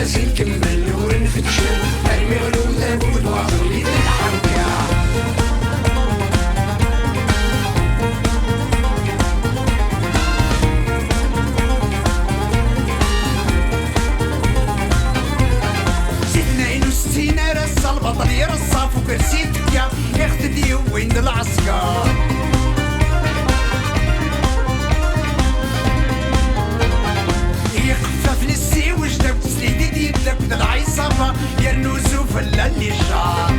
الناس نكمل ونفتشل المغلوب لابد واضر لي الحركة. سيدنا 62 رص البطل يرصاف وكرسي تكا يختدي وين العسكر. يدك العصابة يرنوسو فلا اللي شار.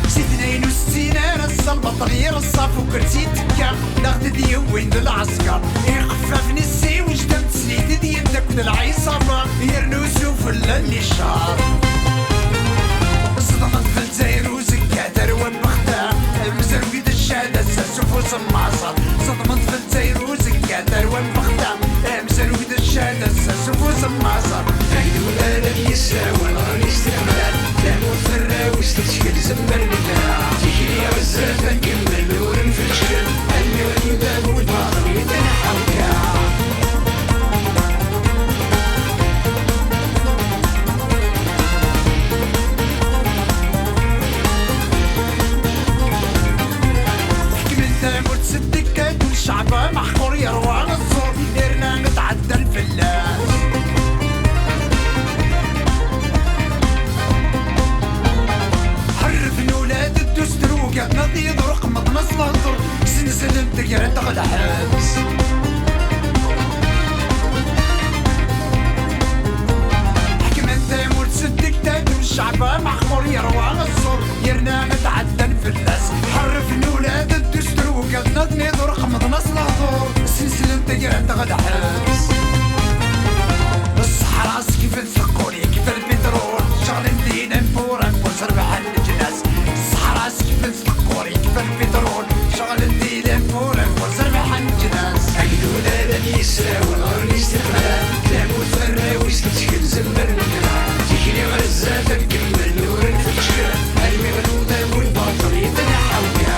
سيدنا 62 رص البطل يرصاف وكرسي تكا ناخد ديوين للعسكر. يخففني السي وجدم تسليد يدك العصابة يرنوسو فلا اللي شار. صدمت في الجزائر وزكاتر وبختار مزرويد الشهادة ساسوف وسماصر. صدمت في الجزائر وزكاتر وبختار مزرويد الشهادة ساسوف وسماصر. عيدو لا يساوي نهار استقلال لا مفرة وستشكل زمرنا. تجري غزة نكمل ونفشل المغلوب لابد واضر لي الحركة. الشعب محقور يروى الصور ديرنا نتعدى الفلاس. حرفنا ولاد الدستور وقعدنا ضيض رقم طمس الهضر سنسل تقرا تغلى حبس. حكمة تامور تصدق تادو الشعب محقور يروى الصور ديرنا نتعدى الفلاس. حرفنا ولاد الدستور وقعدنا ضيض رقم طمس الهضر سنسل تقرا تغلى حبس. الصحراء كيف نسقوني كيف البترول شغل ندينا نفور نفوز ربح الجناس. الصحراء كيف نسقوني كيف البترول شغل ندينا نفور نفوز ربح الجناس. عيدو لا يساوي نهار الاستقلال لا مفرة وستشكل زمرنا. تجري غزة نكمل ونفتشل المغلوب لابد واضر لي الحركة.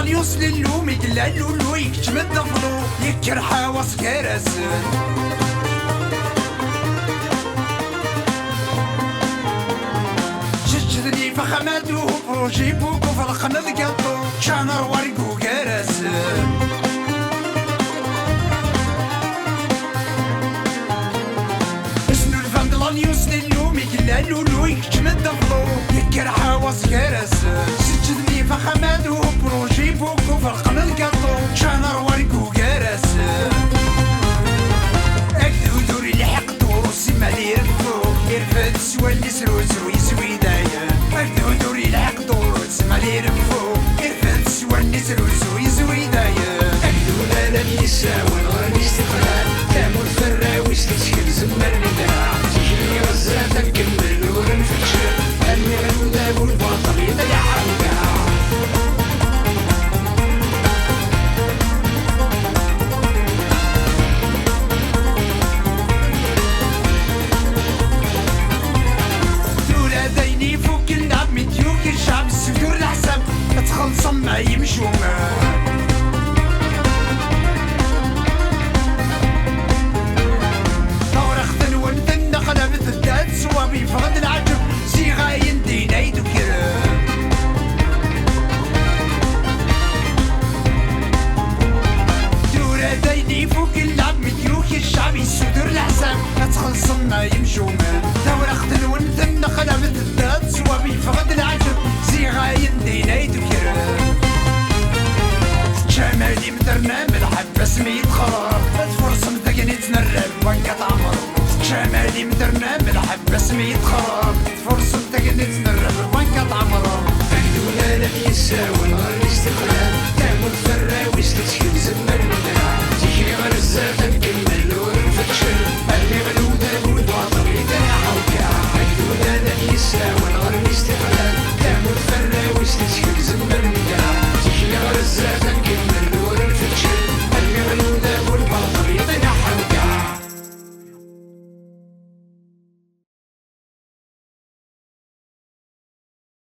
يوصل اللوم يقلالو اللو يكتم الضفلو يكر حواس كراسن. جدني فخماتو بروجي بوكو فرقنا ذقاطو شانر ورقو كراسن. اسنو الفامدلان يوصل اللوم يقلالو اللو يكتم الضفلو يكر حواس كراسن. جدني فخماتو بروجي بوكو فرقنا القطو شانر ورقو كراسن. اكدو دوري لحق دورو سما لي يرفو يرفد سوا اللي سروسو يسوي دايا. اكدو دوري لحق دورو سما لي يرفو يرفد سوا اللي سروسو يسوي دايا. اكدو لا يساوي نهار الاستقلال لا مفرة وستشكل زمرنا. تجري غزة نكمل ونفتشل المغلوب لابد واضر لي الحركة. الشعب السدور الحساب تخلصم ما يمشو ثورة خذن ونثن قلبت الداد صوابي فقد العجب صيغة يندينا يدو كرام. دورة دايني فوق اللعب مديوك الشعب السدور الحساب تخلصم ما يمشو ثورة خذن ونثن قلبت الداد صوابي فقد العجب صيغة يندينا يدو كرام. شمالي مدرنا ملحب سميت خرار فرصة متقني تنرب وانقط عمر. شمالي مدرنا ملحب سميت خرار فرصة متقني تنرب وانقط عمر. عيدو لا يساوي نهار الاستقلال لا متفرة وستشكل